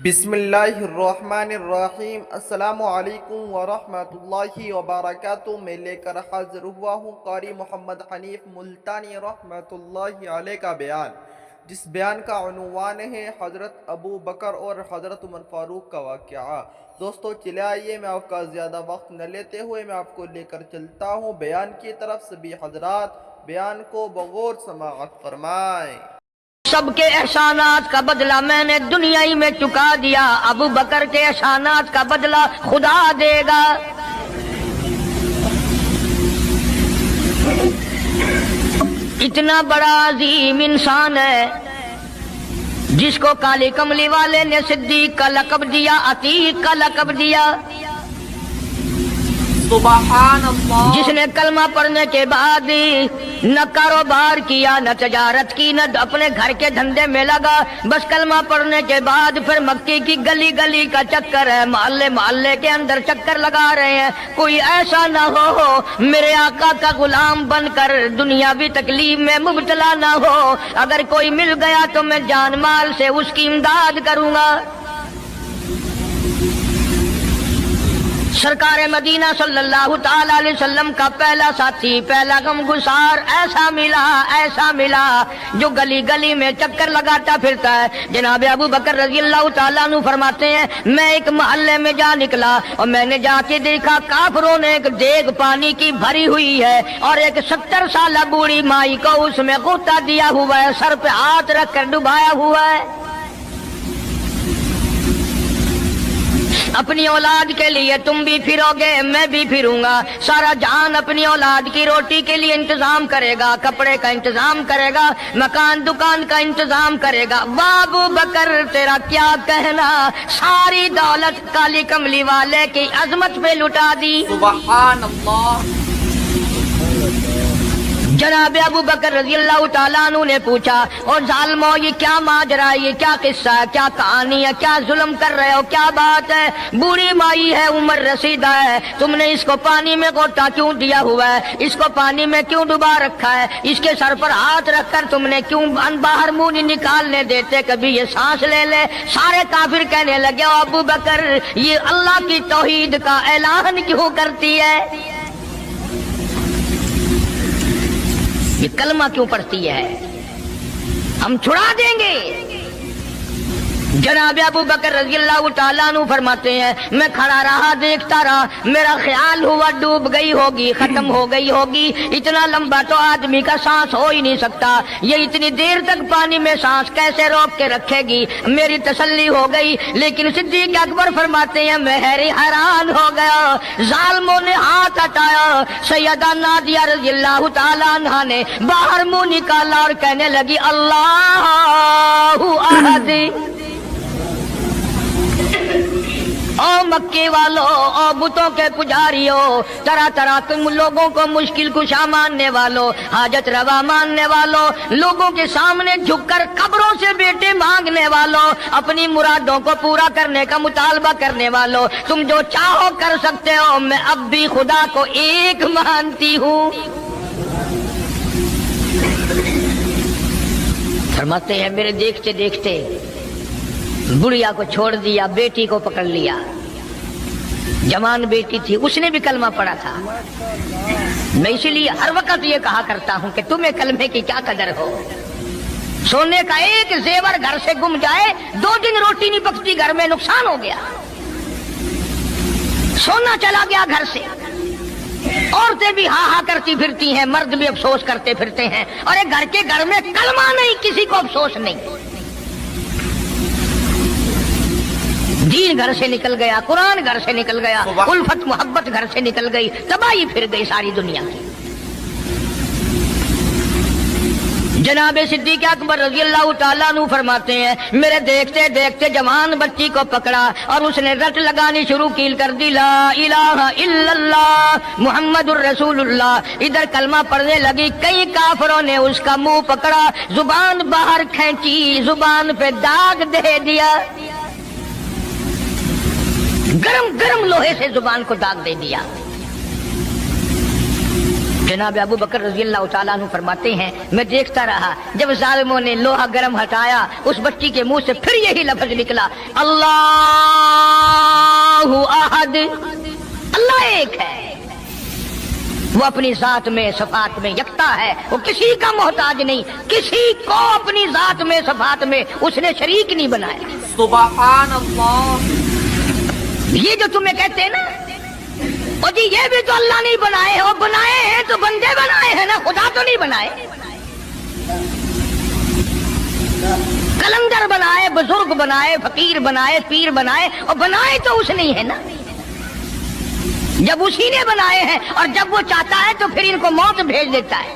بسم اللہ الرحمن الرحیم۔ السلام علیکم ورحمۃ اللہ وبرکاتہ۔ میں لے کر حاضر ہوا ہوں قاری محمد حنیف ملتانی رحمۃ اللہ علیہ کا بیان، جس بیان کا عنوان ہے حضرت ابو بکر اور حضرت عمر فاروق کا واقعہ۔ دوستو چلے آئیے، میں آپ کا زیادہ وقت نہ لیتے ہوئے میں آپ کو لے کر چلتا ہوں بیان کی طرف۔ سبھی حضرات بیان کو بغور سماعت فرمائیں۔ سب کے احسانات کا بدلہ میں نے دنیا ہی میں چکا دیا، ابو بکر کے احسانات کا بدلہ خدا دے گا۔ اتنا بڑا عظیم انسان ہے جس کو کالی کملی والے نے صدیق کا لقب دیا، عتیق کا لقب دیا، سبحان اللہ۔ جس نے کلمہ پڑھنے کے بعد نہ کاروبار کیا، نہ تجارت کی، نہ اپنے گھر کے دھندے میں لگا، بس کلمہ پڑھنے کے بعد پھر مکی کی گلی گلی کا چکر ہے، محلے محلے کے اندر چکر لگا رہے ہیں۔ کوئی ایسا نہ ہو میرے آقا کا غلام بن کر دنیاوی تکلیف میں مبتلا نہ ہو، اگر کوئی مل گیا تو میں جان مال سے اس کی امداد کروں گا۔ سرکار مدینہ صلی اللہ تعالی علیہ وسلم کا پہلا ساتھی، پہلا غمگسار ایسا ملا جو گلی گلی میں چکر لگاتا پھرتا ہے۔ جناب ابو بکر رضی اللہ تعالیٰ عنہ فرماتے ہیں، میں ایک محلے میں جا نکلا اور میں نے جا کے دیکھا کافروں نے ایک دیگ پانی کی بھری ہوئی ہے اور ایک 70 سالہ بوڑھی مائی کو اس میں غوطہ دیا ہوا ہے، سر پہ ہاتھ رکھ کر ڈبایا ہوا ہے۔ اپنی اولاد کے لیے تم بھی پھرو گے، میں بھی پھروں گا۔ سارا جہان اپنی اولاد کی روٹی کے لیے انتظام کرے گا، کپڑے کا انتظام کرے گا، مکان دکان کا انتظام کرے گا۔ ابو بکر تیرا کیا کہنا، ساری دولت کالی کملی والے کی عظمت پہ لٹا دی۔ سبحان اللہ۔ جناب ابو بکر رضی اللہ تعالیٰ عنہ نے پوچھا، اور ظالمو یہ کیا ماجرا ہے، یہ کیا قصہ ہے، کیا کہانی ہے، کیا ظلم کر رہے ہو، کیا بات ہے؟ بوڑھی مائی ہے، عمر رسیدہ ہے، تم نے اس کو پانی میں غوطہ کیوں دیا ہوا ہے، اس کو پانی میں کیوں ڈبا رکھا ہے، اس کے سر پر ہاتھ رکھ کر تم نے کیوں باہر منہ نہیں نکالنے دیتے، کبھی یہ سانس لے لے۔ سارے کافر کہنے لگے، ابو بکر یہ اللہ کی توحید کا اعلان کیوں کرتی ہے، یہ کلمہ کیوں پڑھتی ہے، ہم چھڑا دیں گے۔ جناب ابو بکر رضی اللہ تعالیٰ عنہ فرماتے ہیں، میں کھڑا رہا دیکھتا رہا، میرا خیال ہوا ڈوب گئی ہوگی، ختم ہو گئی ہوگی، اتنا لمبا تو آدمی کا سانس ہو ہی نہیں سکتا، یہ اتنی دیر تک پانی میں سانس کیسے روک کے رکھے گی۔ میری تسلی ہو گئی، لیکن صدیق اکبر فرماتے ہیں میں حیران ہو گیا۔ ظالموں نے ہاتھ ہٹایا، سیدہ نادیہ رضی اللہ تعالیٰ عنہا نے باہر منہ نکالا اور کہنے لگی، اللہ احد۔ او مکے والوں، او بتوں کے پجاریوں، طرح طرح تم لوگوں کو مشکل کشا ماننے والوں، حاجت روا ماننے والوں، لوگوں کے سامنے جھک کر قبروں سے بیٹے مانگنے والوں، اپنی مرادوں کو پورا کرنے کا مطالبہ کرنے والوں، تم جو چاہو کر سکتے ہو، میں اب بھی خدا کو ایک مانتی ہوں۔ فرماتے ہیں میرے دیکھتے دیکھتے بڑھیا کو چھوڑ دیا، بیٹی کو پکڑ لیا، جوان بیٹی تھی، اس نے بھی کلمہ پڑھا تھا۔ میں اسی لیے ہر وقت یہ کہا کرتا ہوں کہ تمہیں کلمے کی کیا قدر ہو۔ سونے کا ایک زیور گھر سے گم جائے، 2 دن روٹی نہیں پکتی، گھر میں نقصان ہو گیا، سونا چلا گیا گھر سے۔ عورتیں بھی ہاں ہاں کرتی پھرتی ہیں، مرد بھی افسوس کرتے پھرتے ہیں، اور ایک گھر کے گھر میں کلمہ نہیں، کسی کو افسوس نہیں۔ دین گھر سے نکل گیا، قرآن گھر سے نکل گیا، الفت محبت گھر سے نکل گئی، تباہی پھر گئی ساری دنیا کی۔ جناب صدیق اکبر رضی اللہ تعالیٰ عنہ فرماتے ہیں، میرے دیکھتے دیکھتے جوان بچی کو پکڑا اور اس نے رٹ لگانی شروع کر دی، لا الہ الا اللہ محمد الرسول اللہ۔ ادھر کلمہ پڑھنے لگی، کئی کافروں نے اس کا منہ پکڑا، زبان باہر کھینچی، زبان پہ داغ دے دیا، گرم گرم لوہے سے زبان کو داغ دے دیا۔ जनाब अबू बकर रजी अल्लाह तआला अन्हु फरमाते हैं, मैं देखता रहा जब जालिमों ने लोहा गर्म हटाया, उस बच्ची के मुंह से फिर यही लफ्ज निकला, अल्लाहु अहद, अल्लाह एक है। वो अपनी जात में सफात में यकता है, वो किसी का मोहताज नहीं, किसी को अपनी जात में सफात में उसने शरीक नहीं बनाया। सुभान अल्लाह। ये जो तुम्हें कहते हैं ना, और जी ये भी तो अल्लाह नहीं बनाए, और बनाए हैं तो बंदे बनाए हैं ना, खुदा तो नहीं बनाए। कलंदर बनाए, बुजुर्ग बनाए, फकीर बनाए, पीर बनाए, और बनाए तो उसने ही है ना। जब उसी ने बनाए हैं और जब वो चाहता है तो फिर इनको मौत भेज देता है।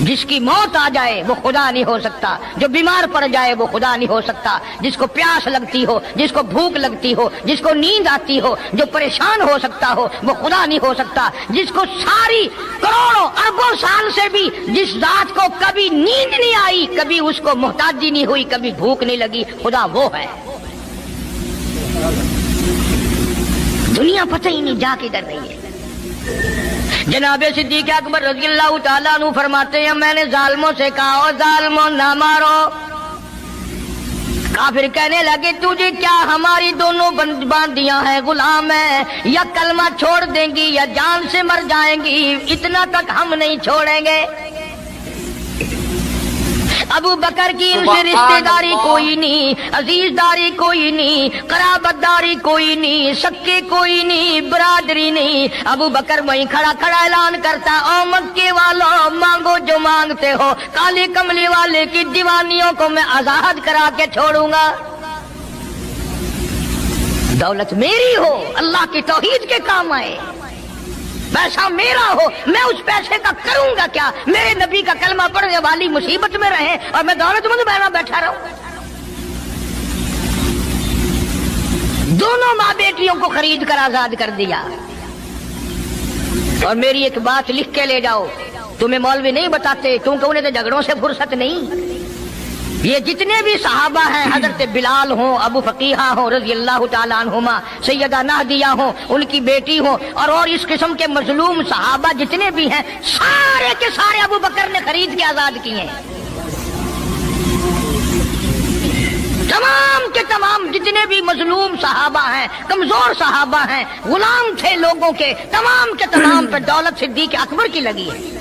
जिसकी मौत आ जाए वो खुदा नहीं हो सकता, जो बीमार पड़ जाए वो खुदा नहीं हो सकता, जिसको प्यास लगती हो, जिसको भूख लगती हो, जिसको नींद आती हो, जो परेशान हो सकता हो वो खुदा नहीं हो सकता। जिसको सारी करोड़ों अरबों साल से भी जिस जात को कभी नींद नहीं आई, कभी उसको मोहताजी नहीं हुई, कभी भूख नहीं लगी, खुदा वो है। दुनिया पता ही नहीं जा किधर रही है। जनाब सिद्दीक अकबर रज़ियल्लाहु ताला अन्हु फरमाते हैं, मैंने जालिमों से कहा, ओ जालिमों ना मारो। काफिर कहने लगे, तुझे क्या हमारी दोनों बांदियां हैं, गुलाम है, या कलमा छोड़ देंगी या जान से मर जाएंगी, इतना तक हम नहीं छोड़ेंगे। अबू बकर की इनसे रिश्तेदारी कोई नहीं, अजीजदारी कोई नहीं, कराबतदारी कोई नहीं, सक्के कोई नहीं, बरादरी नहीं। अबू बकर वहीं खड़ा खड़ा ऐलान करता, ओ मक्के वालों, मांगो जो मांगते हो, काली कमली वाले की दीवानियों को मैं आजाद करा के छोड़ूंगा। दौलत मेरी हो, अल्लाह की तौहीद के काम आए, पैसा मेरा हो, मैं उस पैसे का करूंगा क्या? मेरे नबी का कलमा पढ़ने वाली मुसीबत में रहे और मैं दौलतमंद बहना बैठा रहूं। दोनों माँ बेटियों को खरीद कर आजाद कर दिया। और मेरी एक बात लिख के ले जाओ, तुम्हें मौलवी नहीं बताते क्योंकि उन्हें तो झगड़ों से फुर्सत नहीं। ये जितने भी सहाबा हैं, हजरत बिलाल हो, अबू फकीहा हो रज़ियल्लाहु ताला अन्हुमा, सैयदा नादिया हो, उनकी बेटी हो, और इस किस्म के मजलूम सहाबा जितने भी हैं, सारे के सारे अबू बकर ने खरीद के आजाद किए। तमाम के तमाम जितने भी मजलूम सहाबा हैं, कमजोर सहाबा हैं, गुलाम थे लोगों के, तमाम के तमाम पे दौलत सिद्दीक अकबर की लगी है।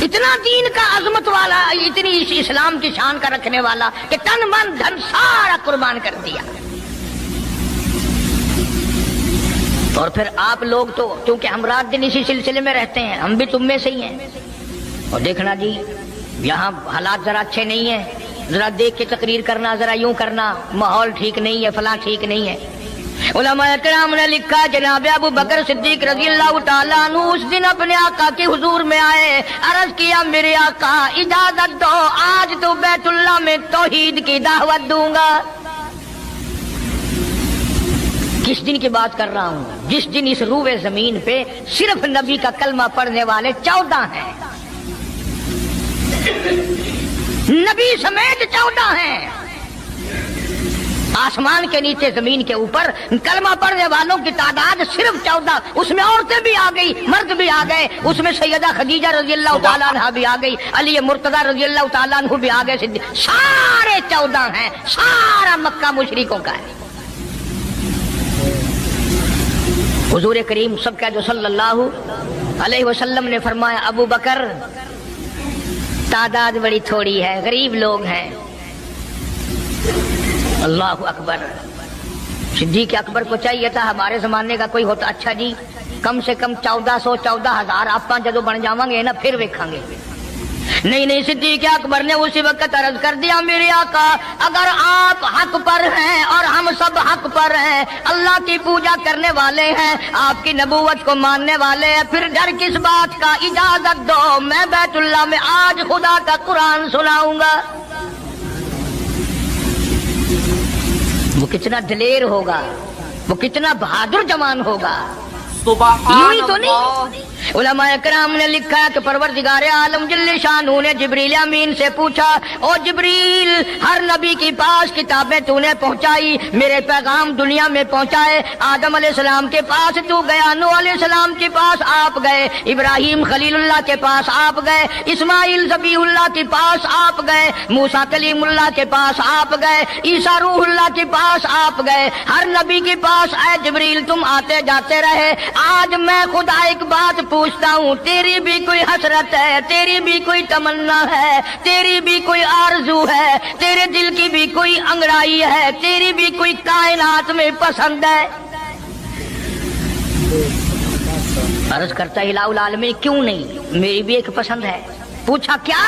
इतना दीन का अजमत वाला, इतनी इस्लाम की शान का रखने वाला कि तन मन धन सारा कुर्बान कर दिया। और फिर आप लोग तो क्योंकि हम रात दिन इसी सिलसिले में रहते हैं, हम भी तुम में से ही हैं। और देखना जी, यहाँ हालात जरा अच्छे नहीं है, जरा देख के तकरीर करना, जरा यूं करना, माहौल ठीक नहीं है, फला ठीक नहीं है। उलमाए किराम ने लिखा, जनाब अबू बकर सिद्दीक रज़ियल्लाहु ताला अन्हु उस दिन अपने आका के हुजूर में आए, अर्ज किया, मेरे आका इजाजत दो, आज तो बैतुल्लाह में तौहीद की दावत दूंगा। किस दिन की बात कर रहा हूँ? जिस दिन इस रूए जमीन पे सिर्फ नबी का कलमा पढ़ने वाले 14 हैं, नबी समेत 14 हैं। आसमान के नीचे जमीन के ऊपर कलमा पढ़ने वालों की तादाद सिर्फ 14, उसमें औरतें भी आ गई, मर्द भी आ गए, उसमें सैयदा खदीजा रज़ियल्लाहु ताला अन्हा भी आ गई, अली मुर्तजा रज़ियल्लाहु ताला अन्हु भी आ गए, सारे 14 हैं। सारा मक्का मुशरिकों का है। हुजूर करीम सब कह दो सल्लल्लाहु अलैहि वसल्लम ने फरमाया, अबू बकर तादाद बड़ी थोड़ी है, गरीब लोग हैं। अल्लाह अकबर। सिद्दीक अकबर को चाहिए था हमारे जमाने का कोई होता, अच्छा जी कम से कम 1400-14,000 आप जदों बन जावांगे ना फिर वेखांगे। नहीं, सिद्दीक अकबर ने उसी वक्त अर्ज कर दिया, मेरे आका अगर आप हक पर हैं और हम सब हक पर हैं, अल्लाह की पूजा करने वाले हैं, आपकी नबूवत को मानने वाले हैं, फिर डर किस बात का? इजाजत दो, मैं बैतुल्लाह में आज खुदा का कुरान सुनाऊंगा। वो कितना दलेर होगा, वो कितना बहादुर जवान होगा। यूं ही तो नहीं, उलमाए कराम ने लिखा है कि परवरदिगार आलम जल्ले शानू ने जिब्रील अमीन से पूछा, ओ जिब्रील, हर नबी के पास किताबें तूने पहुंचाई, मेरे पैगाम दुनिया में पहुंचाए। आदम अलैहिस्सलाम के पास तू गया, नूह अलैहिस्सलाम के पास आप गए, इब्राहिम खलीलुल्लाह के पास आप गए, इस्माइल ज़बीहुल्लाह के पास आप गए, मूसा कलीमुल्लाह के पास आप गए, ईसा रूहुल्लाह के पास आप गए। हर नबी के पास ऐ जिब्रील तुम आते जाते रहे। आज मैं खुदा एक बात पूछता हूँ, तेरी भी कोई हसरत है, तेरी भी कोई तमन्ना है, तेरी भी कोई आरज़ू है, तेरे दिल की भी कोई अंगड़ाई है, तेरी भी कोई कायनात में पसंद है? अर्ज करता इलाहुल आलमीन, क्यों नहीं, मेरी भी एक पसंद है। पूछा क्या?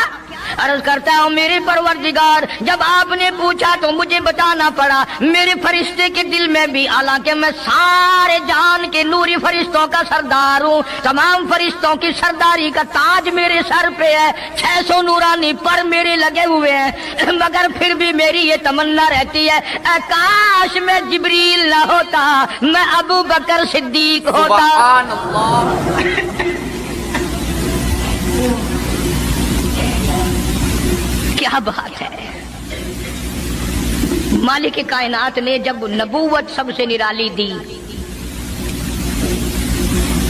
अर्ज करता हूँ मेरे परवरदिगार, जब आपने पूछा तो मुझे बताना पड़ा, मेरे फरिश्ते के दिल में भी, हालांकि मैं सारे जान के नूरी फरिश्तों का सरदार हूँ, तमाम फरिश्तों की सरदारी का ताज मेरे सर पे है, 600 नूरानी पर मेरे लगे हुए हैं, मगर फिर भी मेरी ये तमन्ना रहती है, काश मैं जिब्रील न होता, मैं अबू बकर सिद्दीक होता। सुभान अल्लाह। क्या बात है। मालिक कायनात ने जब नबूवत सबसे निराली दी,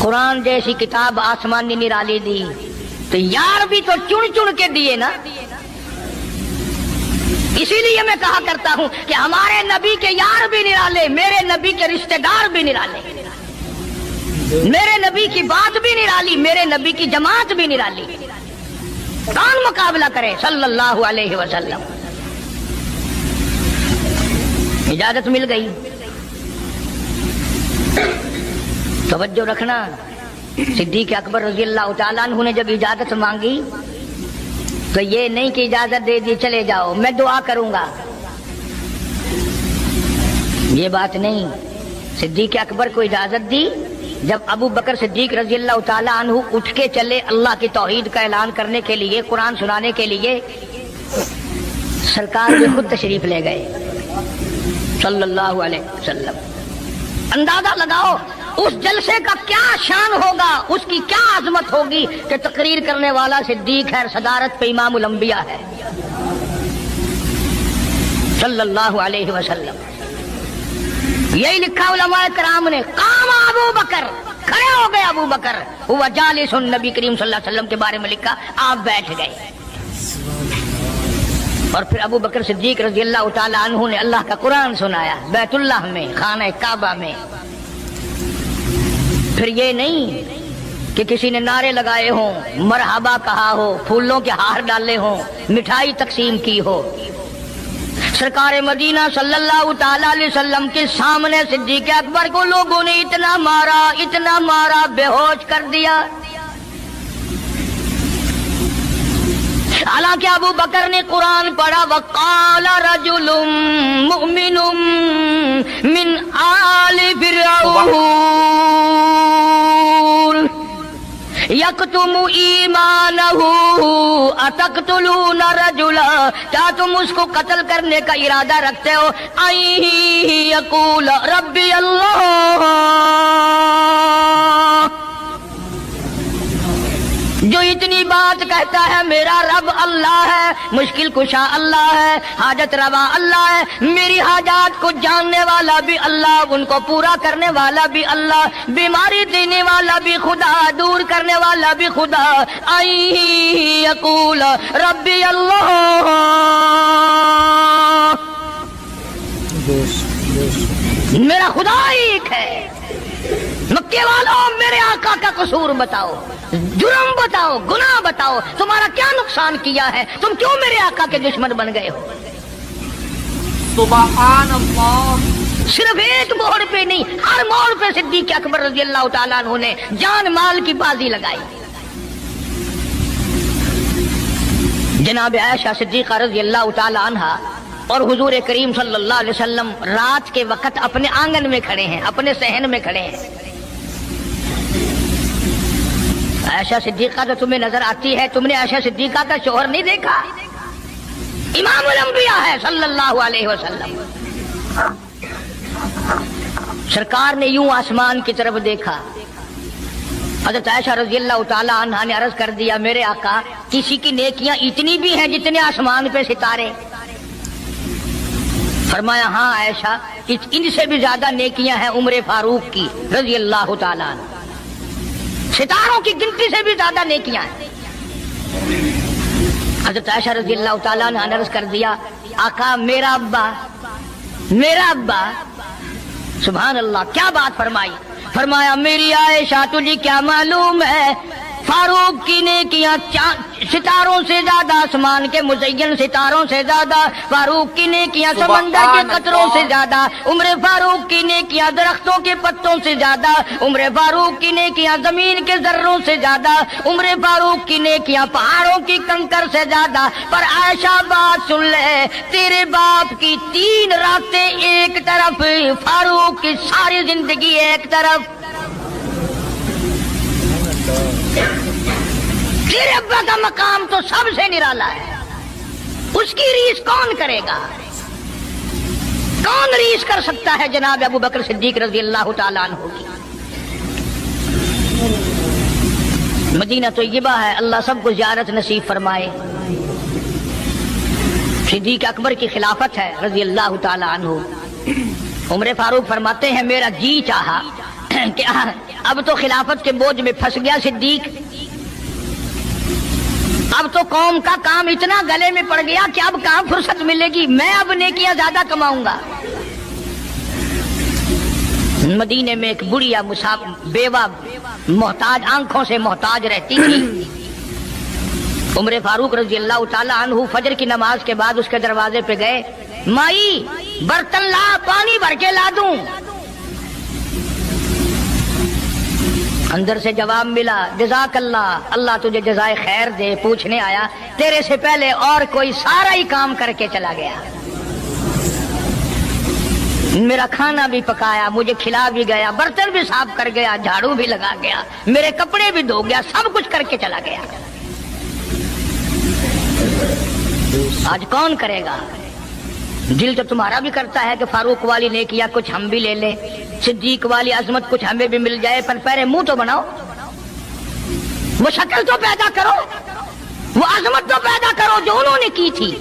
कुरान जैसी किताब आसमान ने निराली दी, तो यार भी तो चुन चुन के दिए ना। इसीलिए मैं कहा करता हूं कि हमारे नबी के यार भी निराले, मेरे नबी के रिश्तेदार भी निराले, मेरे नबी की बात भी निराली, मेरे नबी की जमात भी निराली। कौन मुकाबला करे सल्लल्लाहु अलैहि वसल्लम। इजाजत मिल गई, तवज्जो रखना। सिद्दीक अकबर रज़ियल्लाहु ताला अन्हु ने जब इजाजत मांगी तो ये नहीं कि इजाजत दे दी चले जाओ, मैं दुआ करूंगा, ये बात नहीं। सिद्दीक अकबर को इजाजत दी। जब अबू बकर सिद्दीक रज़ियल्लाहु ताला अन्हु उठ के चले अल्लाह की तौहीद का ऐलान करने के लिए, कुरान सुनाने के लिए, सरकार भी खुद तशरीफ ले गए सल्लल्लाहु अलैहि वसल्लम। अंदाजा लगाओ उस जलसे का क्या शान होगा, उसकी क्या आजमत होगी कि तकरीर करने वाला सिद्दीक है, सदारत पे इमामुल अंबिया है सल्लल्लाहु अलैहि वसल्लम। यही लिखा उलमाए कराम ने, काम अबू बकर, खड़े हो गए अबू बकर, हुआ जालिसुन, नबी करीम सल्लल्लाहु अलैहि वसल्लम के बारे में लिखा, आप बैठ गए। और फिर अबू बकर सिद्दीक रज़ियल्लाहु ताला अन्हु ने अल्लाह का कुरान सुनाया बैतुल्लाह में, खाना काबा में। फिर ये नहीं कि किसी ने नारे लगाए हों, मरहबा कहा हो, फूलों के हार डाले हों, मिठाई तकसीम की हो। सरकार मदीना सल्लल्लाहु ताला अलैहि वसल्लम के सामने सिद्दीक अकबर को लोगों ने इतना मारा, बेहोश कर दिया। हालांकि अबू बकर ने कुरान पढ़ा, वक़ाल रजुलुम मुमिनुम मिन आलि फिरऔन यक्तुमु ईमानहु अतक़्तुलूना रजुला, क्या तुम उसको कत्ल करने का इरादा रखते हो? आई यक़ूल रब्बी अल्लाह, जो इतनी बात कहता है मेरा रब अल्लाह है, मुश्किल कुशा अल्लाह है, हाजत रवा अल्लाह है, मेरी हाजात को जानने वाला भी अल्लाह, उनको पूरा करने वाला भी अल्लाह, बीमारी देने वाला भी खुदा, दूर करने वाला भी खुदा। आई यक़ूल रब्बी अल्लाह, मेरा खुदा एक है। मक्के वालों, मेरे आका का कसूर बताओ, जुर्म बताओ, गुनाह बताओ, तुम्हारा क्या नुकसान किया है, तुम क्यों मेरे आका के दुश्मन बन गए हो? सुभान अल्लाह। सिर्फ एक मोड़ पे नहीं, हर मोड़ पे सिद्दीक अकबर रज़ियल्लाहु ताला अन्हु ने जान माल की बाजी लगाई। जनाब आयशा सिद्दीक़ा रज़ियल्लाहु ताला अन्हा और हुजूर करीम सल्लल्लाहु अलैहि वसल्लम रात के वक्त अपने आंगन में खड़े हैं, अपने सहन में खड़े हैं। आयशा सिद्दीक़ा तो तुम्हें नजर आती है, तुमने आयशा सिद्दीक़ा का शोहर नहीं देखा? इमामुल अंबिया है सल्लल्लाहु अलैहि वसल्लम। सरकार ने यूं आसमान की तरफ देखा, حضرت عائشہ رضی اللہ تعالیٰ عنہا نے عرض کر دیا میرے آقا کسی کی نیکیاں اتنی بھی ہیں جتنے آسمان پہ ستارے؟ فرمایا ہاں عائشہ ان سے بھی زیادہ نیکیاں ہیں عمر فاروق کی رضی اللہ تعالیٰ عنہ، ستاروں کی گنتی سے بھی زیادہ نیکیاں ہیں۔ حضرت عائشہ رضی اللہ تعالیٰ عنہ نے عرض کر دیا آقا میرا ابا سبحان اللہ کیا بات فرمائی، فرمایا میری عائشہ تجھے کیا معلوم ہے فاروق کی نیکیاں ستاروں سے زیادہ، آسمان کے مزین ستاروں سے زیادہ، فاروق کی نیکیاں سمندر کے قطروں سے زیادہ، عمر فاروق کی نیکیاں درختوں کے پتوں سے زیادہ، عمر فاروق کی نیکیاں زمین کے ذروں سے زیادہ، عمر فاروق کی نیکیاں پہاڑوں کی کنکر سے زیادہ۔ پر عائشہ بات سن لے، تیرے باپ کی 3 راتیں ایک طرف، فاروق کی ساری زندگی ایک طرف۔ تیرے ابا کا مقام تو سب سے نرالا ہے، اس کی ریس کون کرے گا؟ کون ریس کر سکتا ہے جناب ابو بکر صدیق رضی اللہ تعالیٰ عنہ کی؟ مدینہ طیبہ ہے، اللہ سب کو زیارت نصیب فرمائے۔ صدیق اکبر کی خلافت ہے رضی اللہ تعالیٰ عنہ۔ عمر فاروق فرماتے ہیں میرا جی چاہا کہ اب تو خلافت کے بوجھ میں پھنس گیا صدیق، اب تو قوم کا کام اتنا گلے میں پڑ گیا کہ اب کہاں فرصت ملے گی، میں اب نیکیاں زیادہ کماؤں گا۔ مدینے میں ایک بڑھیا بیوہ محتاج، آنکھوں سے محتاج رہتی تھی۔ عمر فاروق رضی اللہ تعالیٰ عنہ فجر کی نماز کے بعد اس کے دروازے پہ گئے، مائی برتن لا، پانی بھر کے لا دوں؟ اندر سے جواب ملا جزاک اللہ، اللہ تجھے جزائے خیر دے، پوچھنے آیا تیرے سے پہلے اور کوئی سارا ہی کام کر کے چلا گیا، میرا کھانا بھی پکایا، مجھے کھلا بھی گیا، برتن بھی صاف کر گیا، جھاڑو بھی لگا گیا، میرے کپڑے بھی دھو گیا، سب کچھ کر کے چلا گیا۔ آج کون کرے گا؟ دل تو تمہارا بھی کرتا ہے کہ فاروق والی نیکیاں کچھ ہم بھی لے لیں، صدیق والی عظمت کچھ ہمیں بھی مل جائے، پر پہلے منہ تو بناؤ، وہ شکل تو پیدا کرو، وہ عظمت تو پیدا کرو جو انہوں نے کی تھی۔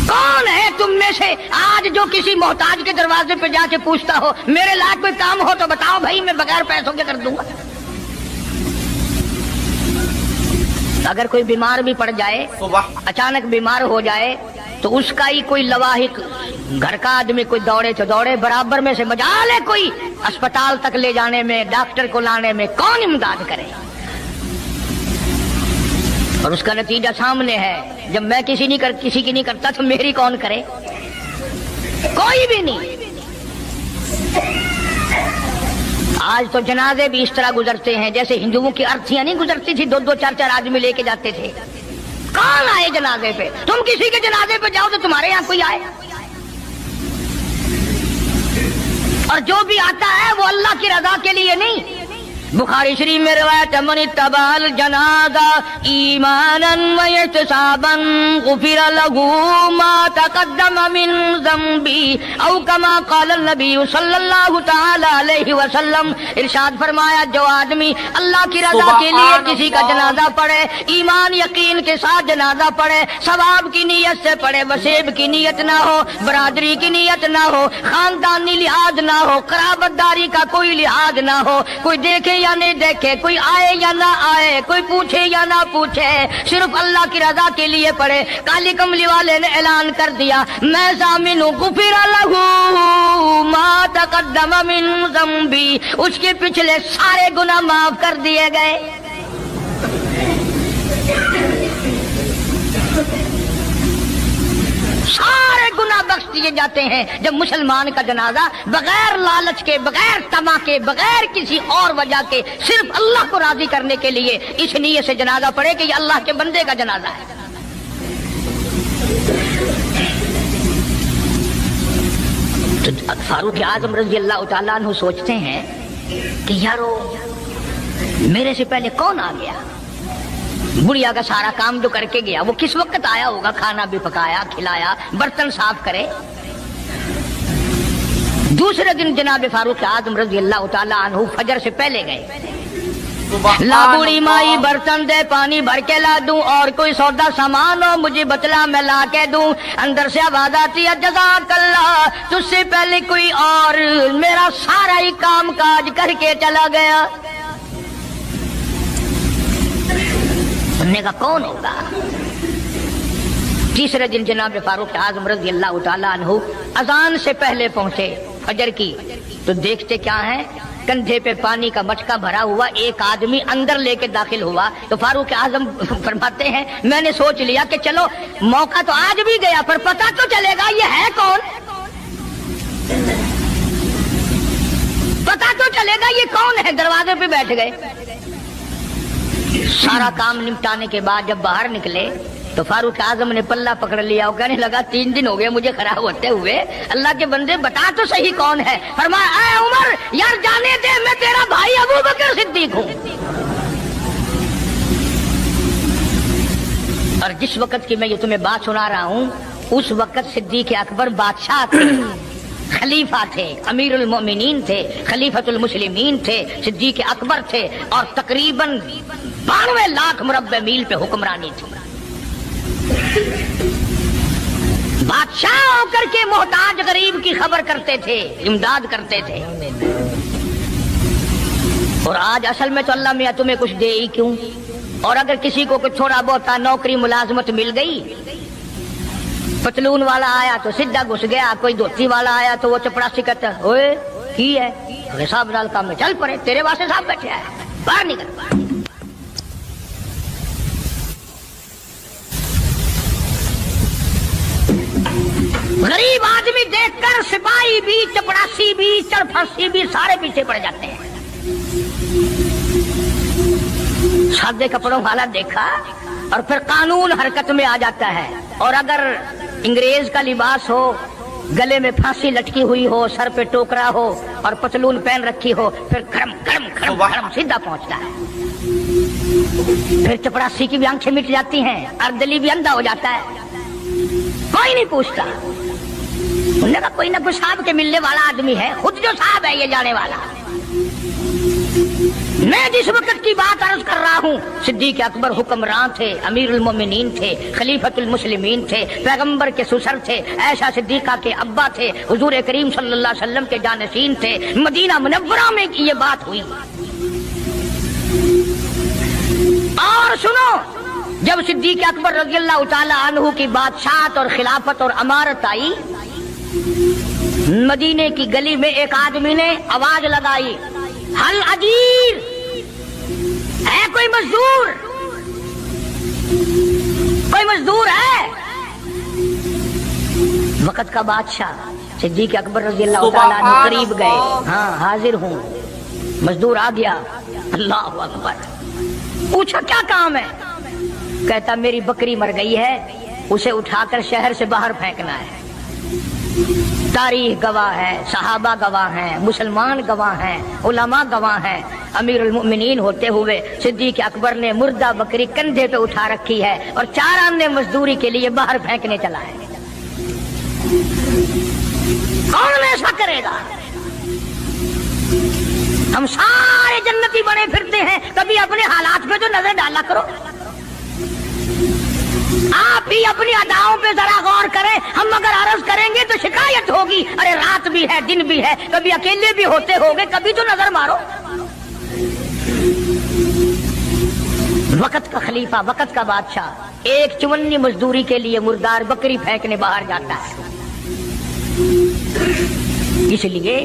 کون ہے تم میں سے آج جو کسی محتاج کے دروازے پہ جا کے پوچھتا ہو میرے لائق کوئی کام ہو تو بتاؤ بھائی، میں بغیر پیسوں کے کر دوں گا؟ اگر کوئی بیمار بھی پڑ جائے، اچانک بیمار ہو جائے، تو اس کا ہی کوئی لواحق، گھر کا آدمی کوئی دوڑے تو دوڑے، برابر میں سے مجال ہے کوئی اسپتال تک لے جانے میں، ڈاکٹر کو لانے میں، کون امداد کرے؟ اور اس کا نتیجہ سامنے ہے، جب میں کسی کی نہیں کرتا تو میری کون کرے؟ کوئی بھی نہیں۔ آج تو جنازے بھی اس طرح گزرتے ہیں جیسے ہندوؤں کی ارتھیاں نہیں گزرتی تھی، 2 4 آدمی لے کے جاتے تھے۔ کون آئے جنازے پہ؟ تم کسی کے جنازے پہ جاؤ تو تمہارے یہاں کوئی آئے، اور جو بھی آتا ہے وہ اللہ کی رضا کے لیے نہیں۔ بخاری شریف میں روایت ہے من اتبع الجنازہ ایمانا واحتسابا غفر له ما تقدم من ذنبی او کما قال النبی صلی اللہ تعالی علیہ وسلم۔ ارشاد فرمایا جو آدمی اللہ کی رضا کے لیے کسی کا جنازہ پڑھے، ایمان یقین کے ساتھ جنازہ پڑھے، ثواب کی نیت سے پڑھے، وسیب کی نیت نہ ہو، برادری کی نیت نہ ہو، خاندانی لحاظ نہ ہو، قرابت داری کا کوئی لحاظ نہ ہو، کوئی دیکھے یا نہیں دیکھے، کوئی آئے یا نہ آئے، کوئی پوچھے یا نہ پوچھے، صرف اللہ کی رضا کے لیے پڑھے۔ کالی کملی والے نے اعلان کر دیا میں ضامن ہوں، غفر لہ ما تقدم من ذنبی، اس کے پچھلے سارے گناہ معاف کر دیے گئے۔ سارے گناہ بخش دیے جاتے ہیں جب مسلمان کا جنازہ بغیر لالچ کے، بغیر طمع کے، بغیر کسی اور وجہ کے، صرف اللہ کو راضی کرنے کے لیے اس نیت سے جنازہ پڑھے کہ یہ اللہ کے بندے کا جنازہ ہے۔ تو فاروق اعظم رضی اللہ تعالیٰ عنہ سوچتے ہیں کہ یارو میرے سے پہلے کون آ گیا، بڑھیا کا سارا کام جو کر کے گیا وہ کس وقت آیا ہوگا، کھانا بھی پکایا، کھلایا، برتن صاف کرے۔ दूसरे दिन जनाब फारूक आजम रजी अल्लाह तआला अन्हु फजर से पहले गए। सुभान ला बूढ़ी माई अल्लाह। बर्तन दे पानी भर के ला दूं और कोई सौदा सामान हो मुझे बतला मैं ला के दूं। अंदर से आवाज आती है जज़ाकल्लाह, तुझसे पहले कोई और मेरा सारा ही काम काज करके चला गया। सुनने का कौन होगा? तीसरे दिन जनाब फारूक आजम रजी अल्लाह तआला अन्हु अजान से पहले पहुंचे फजर की, तो देखते क्या है, कंधे पे पानी का मटका भरा हुआ एक आदमी अंदर लेके दाखिल हुआ। तो फारूक आजम फरमाते हैं मैंने सोच लिया कि चलो मौका तो आज भी गया पर पता तो चलेगा ये है कौन, पता तो चलेगा ये कौन है। दरवाजे पे बैठ गए। सारा काम निपटाने के बाद जब बाहर निकले तो फारूक आजम ने पल्ला पकड़ लिया और कहने लगा 3 दिन हो गए मुझे खराब होते हुए, अल्लाह के बंदे बता तो सही कौन है। फरमाया ऐ उमर यार जाने दे, मैं तेरा भाई अबू बकर सिद्दीक हूँ। और जिस वक्त की मैं ये तुम्हें बात सुना रहा हूँ उस वक्त सिद्दीक अकबर बादशाह थे, खलीफा थे, अमीरुल मोमिनीन थे, खलीफतुल मुस्लिमीन थे, सिद्दीक अकबर थे और तकरीबन 92 लाख मुरब्बे मील पे हुक्मरानी थी। बादशाह होकर के मोहताज गरीब की खबर करते थे, इमदाद करते थे। और आज असल में तो अल्लाह मियां तुम्हें कुछ दे ही क्यों। और अगर किसी को कुछ थोड़ा बहुत नौकरी मुलाजमत मिल गई, पतलून वाला आया तो सीधा घुस गया, कोई धोती वाला आया तो वो चपड़ासी कहता ओए की है हिसाब नाल काम में चल पड़े, तेरे वास्ते साहब बैठे है, बाहर निकल। गरीब आदमी देखकर सिपाही भी, चपरासी भी, चरफासी भी सारे पीछे पड़ जाते हैं। सादे कपड़ों वाला देखा और फिर कानून हरकत में आ जाता है। और अगर अंग्रेज का लिबास हो, गले में फांसी लटकी हुई हो, सर पे टोकरा हो और पतलून पहन रखी हो, फिर गरम गरम गरम गरम सीधा पहुंचता है। फिर चपरासी की भी आंखें मिट जाती हैं, अर्दली भी अंधा हो जाता है, कोई नहीं पूछता। उन्होंने कहा कोई ना कोई साहब के मिलने वाला आदमी है, खुद जो साहब है ये जाने वाला। मैं जिस वक्त की बात अर्ज कर रहा हूँ सिद्दीक अकबर हुक्मरान थे, अमीरुल मोमिनीन थे, खलीफतुल मुस्लिमीन थे, पैगंबर के सुसर थे, ऐशा सिद्दीका के अब्बा थे, हुजूर करीम सल्लल्लाहु अलैहि वसल्लम के जानशीन थे। मदीना मुनव्वरा में ये बात हुई। और सुनो, जब सिद्दीक अकबर रज़ियल्लाहु ताला अन्हु की बादशाहत और खिलाफत और अमारत आई, मदीने की गली में एक आदमी ने आवाज लगाई, हल अजीर है कोई मजदूर, कोई मजदूर है। वक्त का बादशाह सिद्दीक अकबर रज़ियल्लाहु ताला अन्हु करीब गए, हाँ हाजिर हूँ। मजदूर आ गया, अल्लाहु अकबर। पूछा क्या काम है? कहता मेरी बकरी मर गई है, उसे उठाकर शहर से बाहर फेंकना है। तारीख गवाह है, सहाबा गवाह हैं, मुसलमान गवाह हैं, उलमा गवाह हैं। अमीरुल मोमिनीन होते हुए सिद्दीक अकबर ने मुर्दा बकरी कंधे पे उठा रखी है और 4 आने मजदूरी के लिए बाहर फेंकने चला है। कौन ऐसा करेगा? हम सारे जन्नती बने फिरते हैं, कभी अपने हालात पे तो नजर डाला करो। आप ही अपनी अदाओं पे जरा गौर करें। हम अगर अर्ज करेंगे तो शिकायत होगी, अरे रात भी है दिन भी है, कभी अकेले भी होते होगे, कभी तो नजर मारो। वक्त का खलीफा, वक्त का बादशाह एक चुमन्नी मजदूरी के लिए मुर्दार बकरी फेंकने बाहर जाता है, इसलिए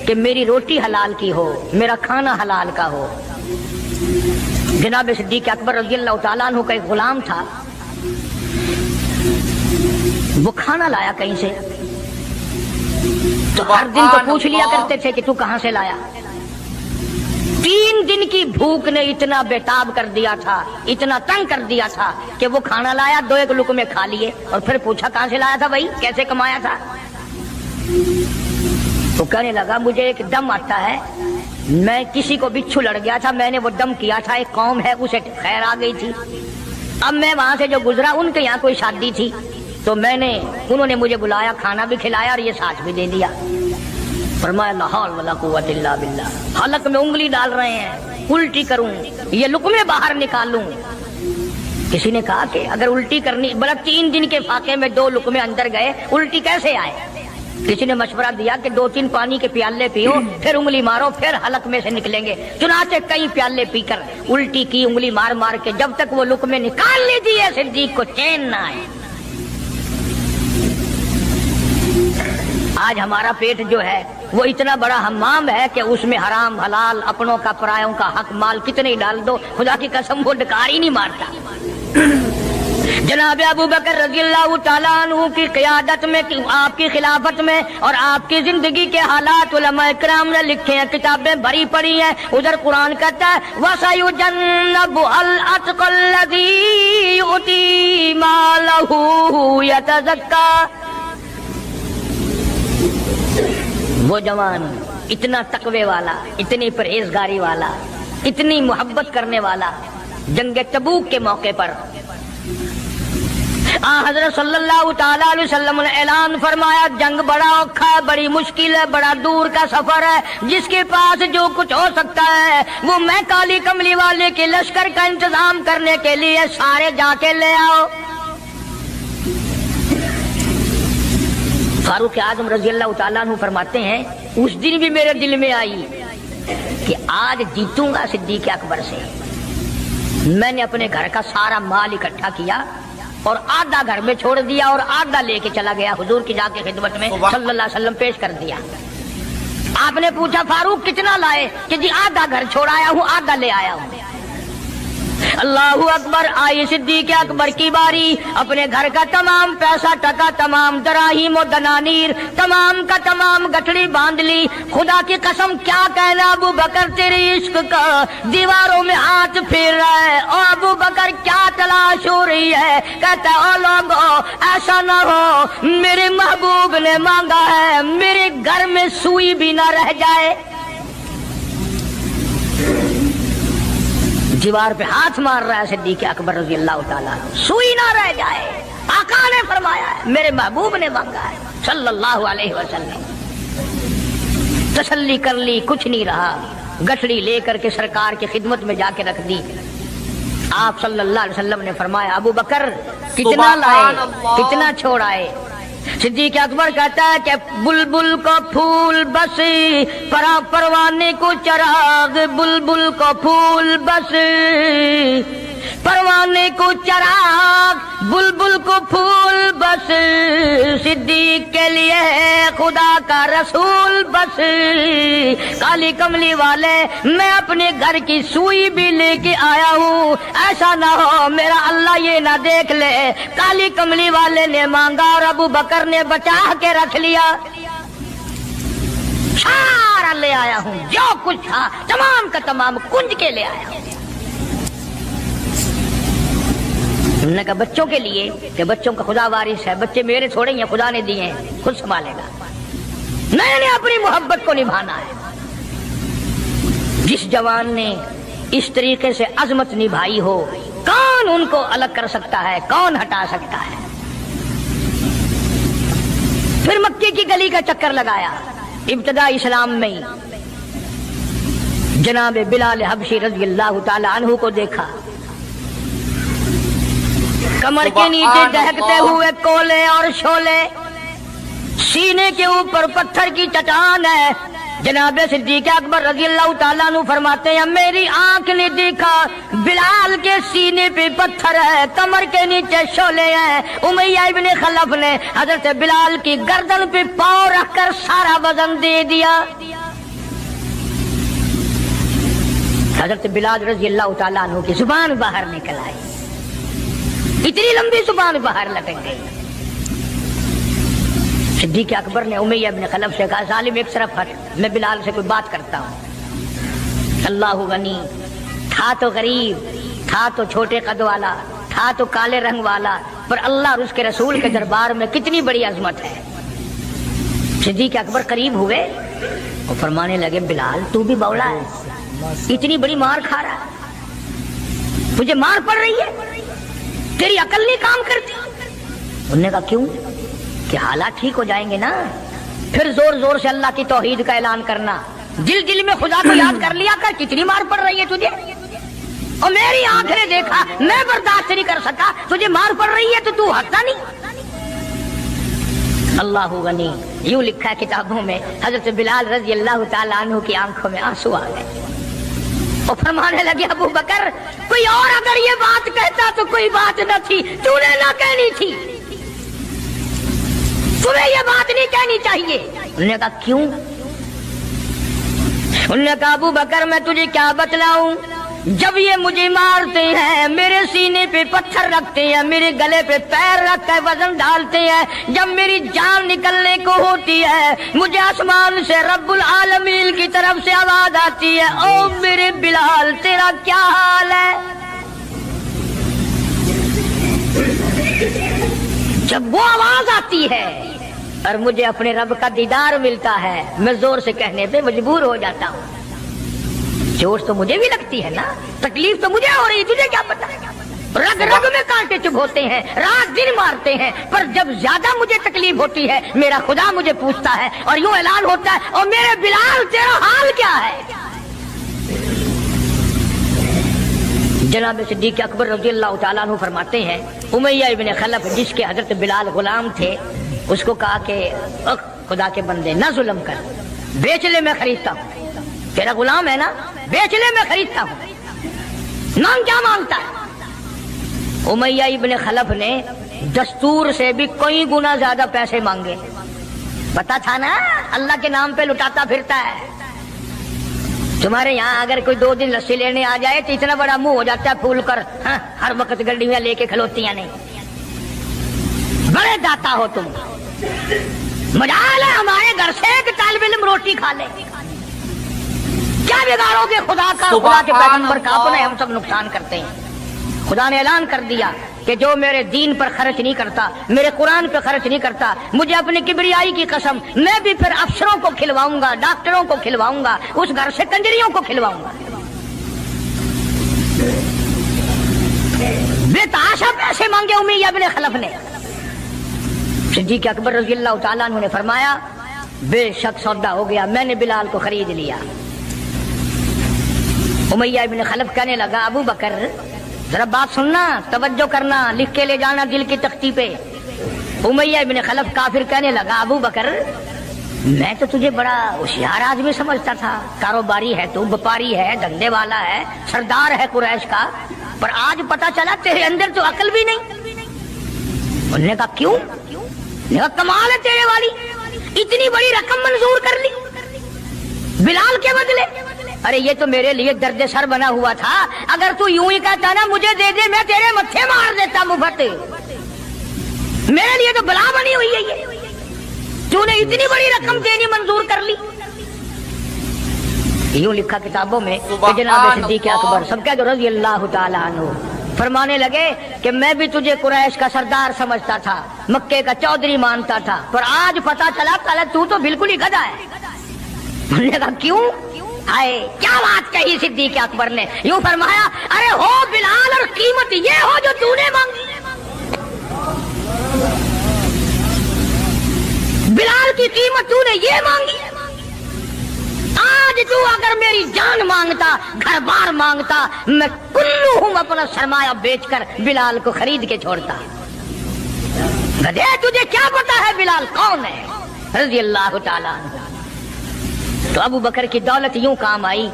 कि मेरी रोटी हलाल की हो, मेरा खाना हलाल का हो। जनाब सिद्दीक अकबर रज़ियल्लाहु ताला अन्हु का एक गुलाम था, वो खाना लाया कहीं से, तो हर दिन तो पूछ लिया करते थे कि तू कहां से लाया। 3 दिन की भूख ने इतना बेताब कर दिया था, इतना तंग कर दिया था कि वो खाना लाया, 2-1 लुक़मे खा लिए और फिर पूछा कहां से लाया था भाई, कैसे कमाया था। तो कहने लगा मुझे एक दम आता है, मैं किसी को बिच्छू लड़ गया था, मैंने वो दम किया था, एक कौम है उसे खैर आ गई थी। अब मैं वहां से जो गुजरा, उनके यहाँ कोई शादी थी, तो उन्होंने मुझे बुलाया, खाना भी खिलाया और ये साथ भी दे दिया। फरमाया ला हौल वला कुव्वत इल्ला बिल्लाह, हलक में उंगली डाल रहे हैं, उल्टी करूं, ये लुकमे बाहर निकालूं। किसी ने कहा कि अगर उल्टी करनी, बोला 3 दिन के फाके में 2 लुकमे अंदर गए, उल्टी कैसे आए? किसी ने मशवरा दिया कि 2-3 पानी के प्याले पियो, फिर उंगली मारो, फिर हलक में से निकलेंगे। चुनाचे कई प्याले पीकर उल्टी की, उंगली मार मार के, जब तक वो लुकमे निकाल लीजिए सिद्दीक को चैन ना आए। आज हमारा पेट जो है वो इतना बड़ा हम्माम है कि उसमें हराम हलाल, अपनों का परायों का हक माल कितने ही डाल दो, खुदा की कसम वो डकार ही नहीं मारता। जनाब अबू बकर रज़ियल्लाहु ताला अन्हु की क़ियादत में, आपकी खिलाफत में और आपकी जिंदगी के हालात उलमा इकराम ने लिखे हैं, किताबें भरी पड़ी हैं। उधर कुरान कहता है वसयुजन्नबुल अत्क़ल्लज़ी युती मालहु यतज़क्का। वो जवान इतना तकवे वाला, इतनी परहेजगारी वाला, इतनी मोहब्बत करने वाला, जंग तबूक के मौके पर हज़रत सल्लल्लाहु ताला अलैहि वसल्लम ने ऐलान फरमाया, जंग बड़ा औखा है, बड़ी मुश्किल है, बड़ा दूर का सफर है, जिसके पास जो कुछ हो सकता है वो मैं काली कमली वाले के लश्कर का इंतजाम करने के लिए सारे जाके ले आओ। फारूक आज़म रज़ियल्लाहु ताला अन्हु फरमाते हैं, उस दिन भी मेरे दिल में आई कि आज जीतूंगा सिद्दीक़ अकबर से। मैंने अपने घर का सारा माल इकट्ठा किया और आधा घर में छोड़ दिया और आधा लेके चला गया हुजूर की जाके खिदमत में सल्लल्लाहु अलैहि वसल्लम पेश कर दिया। आपने पूछा फारूक कितना लाए? कि जी आधा घर छोड़ाया हूँ, आधा ले आया हूँ। अल्लाहु अकबर। आई सिद्दीक़ अकबर की बारी, अपने घर का तमाम पैसा टका, तमाम दराहिम और दनानीर, तमाम का तमाम गठड़ी बांध ली। खुदा की कसम क्या कहना अबू बकर, तेरे इश्क का दीवारों में हाथ फेर रहा है। और अबू बकर क्या तलाश हो रही है? कहता है ओ लोगों, ऐसा ना हो मेरे महबूब ने मांगा है मेरे घर में सुई भी ना रह जाए। दीवार पे हाथ मार रहा है सिद्दीक़ अकबर रज़ी अल्लाह ताला, सुई ना रह जाए। आका ने फरमाया है, मेरे महबूब ने मांगा है सल्लल्लाहु अलैहि वसल्लम। तसल्ली कर ली, कुछ नहीं रहा। गठड़ी लेकर के सरकार की खिदमत में जाके रख दी। आप सल्लल्लाहु अलैहि वसल्लम ने फरमाया, अबू बकर कितना लाए, कितना छोड़ाए? सिद्दीक़ अकबर कहता है कि बुलबुल को फूल बस, परवाने को चराग, बुलबुल को फूल बस, परवाने को चराग, बुलबुल को फूल बस, सिद्दीक के लिए खुदा का रसूल बस। काली कमली वाले, मैं अपने घर की सुई भी लेके आया हूँ, ऐसा ना हो मेरा अल्लाह ये ना देख ले काली कमली वाले ने मांगा और अबू बकर ने बचा के रख लिया। सारा ले आया हूँ, जो कुछ था तमाम का तमाम कुंज के ले आया हूँ। उन्होंने कहा बच्चों के लिए कि बच्चों का खुदा वारिस है, बच्चे मेरे थोड़े ही हैं, खुदा ने दिए हैं, खुद संभालेगा। मैंने अपनी मोहब्बत को निभाना है। जिस जवान ने इस तरीके से अजमत निभाई हो, कौन उनको अलग कर सकता है, कौन हटा सकता है? फिर मक्के की गली का चक्कर लगाया। इब्तदा इस्लाम में ही जनाब बिलाल हबशी रज़ियल्लाहु ताला अन्हु को देखा, कमर के नीचे दहकते हुए कोले और शोले, सीने के ऊपर पत्थर की चट्टान है। जनाब सिद्दीक़ अकबर रज़ियल्लाहु ताला अन्हु फरमाते हैं, मेरी आंख ने देखा बिलाल के सीने पे पत्थर है, कमर के नीचे शोले हैं। उमैया इब्ने खलफ ने हजरत बिलाल की गर्दन पे पांव रखकर सारा वजन दे दिया। हजरत बिलाल रज़ियल्लाहु ताला अन्हु की जुबान बाहर निकल आई, इतनी लंबी जुबान बाहर लटक गई। सिद्दीक़ अकबर ने उमैया इब्ने खलफ से कहा, जालिम एक तरफ हट, मैं बिलाल से कोई बात करता हूँ। अल्लाहु गनी, था तो गरीब, था तो छोटे कद वाला, था तो काले रंग वाला, पर अल्लाह और उसके रसूल के दरबार में कितनी बड़ी अजमत है। सिद्दीक़ अकबर करीब हुए और फरमाने लगे, बिलाल तू भी बौला है, इतनी बड़ी मार खा रहा है, तुझे मार पड़ रही है, तेरी अकल नहीं काम करती। उन्होंने कहा क्यों? कि हालात ठीक हो जाएंगे ना, پھر زور زور سے اللہ کی توحید کا اعلان کرنا، دل دل میں خدا کو یاد کر لیا کر، کتنی مار پڑ رہی ہے تجھے، اور میری آنکھ نے دیکھا، میں برداشت نہیں کر سکا، تجھے مار پڑ رہی ہے تو تو ہٹتا نہیں۔ اللہ غنی، یوں لکھا ہے کتابوں میں، حضرت بلال رضی اللہ تعالیٰ عنہ کی آنکھوں میں آنسو آ گئے، وہ فرمانے لگے ابو بکر کوئی اور اگر یہ بات کہتا تو کوئی بات نہ تھی، تو نے نہ کہنی تھی، تمہیں یہ بات نہیں کہنی چاہیے۔ انہوں نے کہا کیوں؟ انہوں نے کہا ابو بکر میں تجھے کیا بتلاؤں، جب یہ مجھے مارتے ہیں میرے سینے پہ پتھر رکھتے ہیں، میرے گلے پہ پیر رکھ کر وزن ڈالتے ہیں، جب میری جان نکلنے کو ہوتی ہے مجھے آسمان سے رب العالمین کی طرف سے آواز آتی ہے، او میرے بلال تیرا کیا حال ہے؟ جب وہ آواز آتی ہے اور مجھے اپنے رب کا دیدار ملتا ہے، میں زور سے کہنے پہ مجبور ہو جاتا ہوں۔ چوٹ تو مجھے بھی لگتی ہے نا، تکلیف تو مجھے ہو رہی، تجھے کیا پتا؟ رگ رگ میں کانٹے چبھ ہوتے ہیں، رات دن مارتے ہیں، پر جب زیادہ مجھے تکلیف ہوتی ہے میرا خدا مجھے پوچھتا ہے اور یوں اعلان ہوتا ہے، اور میرے بلال تیرا حال کیا ہے؟ جناب صدیق اکبر رضی اللہ تعالیٰ عنہ فرماتے ہیں، امیہ ابن خلف جس کے حضرت بلال غلام تھے، اس کو کہا کہ خدا کے بندے نہ ظلم کر، بیچ لے میں خریدتا ہوں، تیرا غلام ہے نا، بیچ لے میں خریدتا ہوں، نام کیا مانگتا ہے؟ امیہ ابن خلف نے دستور سے بھی کوئی گنا زیادہ پیسے مانگے، پتا تھا نا اللہ کے نام پہ لٹاتا پھرتا ہے۔ تمہارے یہاں اگر کوئی 2 دن لسی لینے آ جائے تو اتنا بڑا منہ ہو جاتا ہے پھول کر، ہر وقت گڈیاں لے کے کھلوتیاں نہیں، بڑے داتا ہو تم، مجال ہے ہمارے گھر سے ایک طالب علم روٹی کھا لے، کیا بگاڑو گے خدا کا، خدا کے پیغمبر کا، اپنے ہم سب نقصان کرتے ہیں۔ خدا نے اعلان کر دیا کہ جو میرے دین پر خرچ نہیں کرتا، میرے قرآن پہ خرچ نہیں کرتا، مجھے اپنی کبریائی کی قسم میں بھی پھر افسروں کو کھلواؤں گا، ڈاکٹروں کو کھلواؤں گا، اس گھر سے کنجریوں کو کھلواؤں گا۔ بے تحاشا پیسے مانگے امیہ ابن خلف نے۔ صدیق اکبر رضی اللہ تعالیٰ عنہ نے فرمایا بے شک سودا ہو گیا، میں نے بلال کو خرید لیا۔ امیہ ابن خلف کہنے لگا ابو بکر ذرا بات سننا، توجہ کرنا، لکھ کے لے جانا دل کی تختی پہ۔ امیہ ابن خلف کافر کہنے لگا ابو بکر میں تو تجھے بڑا ہوشیار آدمی سمجھتا تھا، کاروباری ہے تو، وپاری ہے، دھندے والا ہے، سردار ہے قریش کا، پر آج پتا چلا تیرے اندر تو عقل بھی نہیں۔ انہوں نے کہا کیوں؟ نے کہا کمال ہے تیرے والی، اتنی بڑی رقم منظور کر لی بلال کے بدلے۔ ارے یہ تو میرے لیے درد سر بنا ہوا تھا، اگر تو یوں ہی کہتا نا مجھے دے دے میں تیرے متھے مار دیتا مفت، میرے لیے تو بلا بنی ہوئی ہے یہ، تو نے اتنی بڑی رقم دینی منظور کر لی۔ یوں لکھا کتابوں میں کہ جناب صدیق اکبر سب کہہ دو رضی اللہ تعالیٰ عنہ فرمانے لگے کہ میں بھی تجھے قریش کا سردار سمجھتا تھا، مکے کا چودھری مانتا تھا، پر آج پتا چلا تو بالکل ہی گدھا ہے۔ انہوں نے کہا کیوں؟ آئے کیا بات کہی صدیق اکبر نے، یوں فرمایا ارے ہو بلال اور قیمت یہ ہو جو تو نے مانگی، بلال کی قیمت تو نے یہ مانگی، آج تو اگر میری جان مانگتا، گھر بار مانگتا، میں کلو ہوں اپنا سرمایہ بیچ کر بلال کو خرید کے چھوڑتا۔ گدھے تجھے کیا پتا ہے بلال کون ہے رضی اللہ تعالیٰ عنہ۔ تو ابو بکر کی دولت یوں کام آئی۔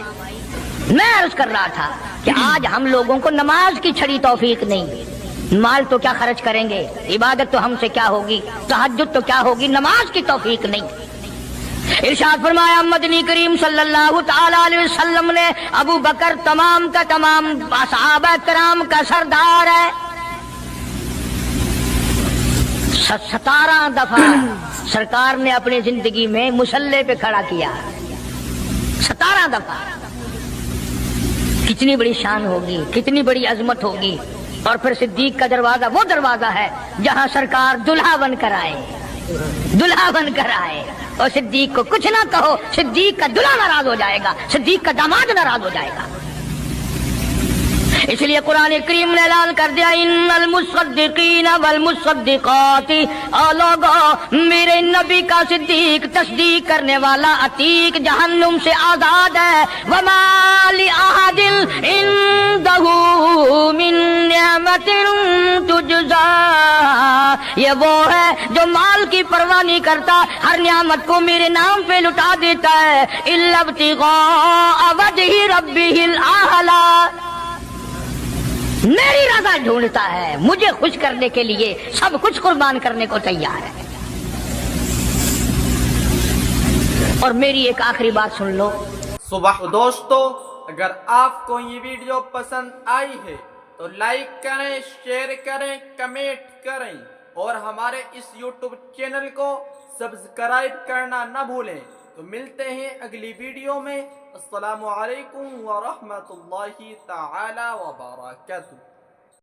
میں عرض کر رہا تھا کہ آج ہم لوگوں کو نماز کی چھڑی توفیق نہیں، مال تو کیا خرچ کریں گے، عبادت تو ہم سے کیا ہوگی، تہجد تو کیا ہوگی، نماز کی توفیق نہیں۔ ارشاد فرمایا مدنی کریم صلی اللہ تعالی علیہ وسلم نے ابو بکر تمام کا تمام صحابہ کرام کا سردار ہے۔ 17 دفعہ سرکار نے اپنی زندگی میں مصلی پہ کھڑا کیا، 17 دفعہ۔ کتنی بڑی شان ہوگی، کتنی بڑی عظمت ہوگی۔ اور پھر صدیق کا دروازہ وہ دروازہ ہے جہاں سرکار دلہا بن کر آئے، دلہا بن کر آئے، اور صدیق کو کچھ نہ کہو، صدیق کا دلہا ناراض ہو جائے گا، صدیق کا داماد ناراض ہو جائے گا۔ اس لیے قرآن کریم نے اعلان کر دیا ان المصدقین والمصدقات، او لوگو میرے نبی کا صدیق تصدیق کرنے والا عتیق جہنم سے آزاد ہے۔ وما لأحد عنده من نعمت تجزا، یہ وہ ہے جو مال کی پرواہ نہیں کرتا، ہر نعمت کو میرے نام پہ لٹا دیتا ہے۔ الا ابتغاء وجہ ربہ الاعلی، میری رضا ڈھونڈتا ہے، مجھے خوش کرنے کے لیے سب کچھ قربان کرنے کو تیار ہے۔ اور میری ایک آخری بات سن لو، صبح دوستو، اگر آپ کو یہ ویڈیو پسند آئی ہے تو لائک کریں، شیئر کریں، کمنٹ کریں اور ہمارے اس یوٹیوب چینل کو سبسکرائب کرنا نہ بھولیں۔ تو ملتے ہیں اگلی ویڈیو میں۔ السلام علیکم ورحمۃ اللہ تعالی وبرکاتہ۔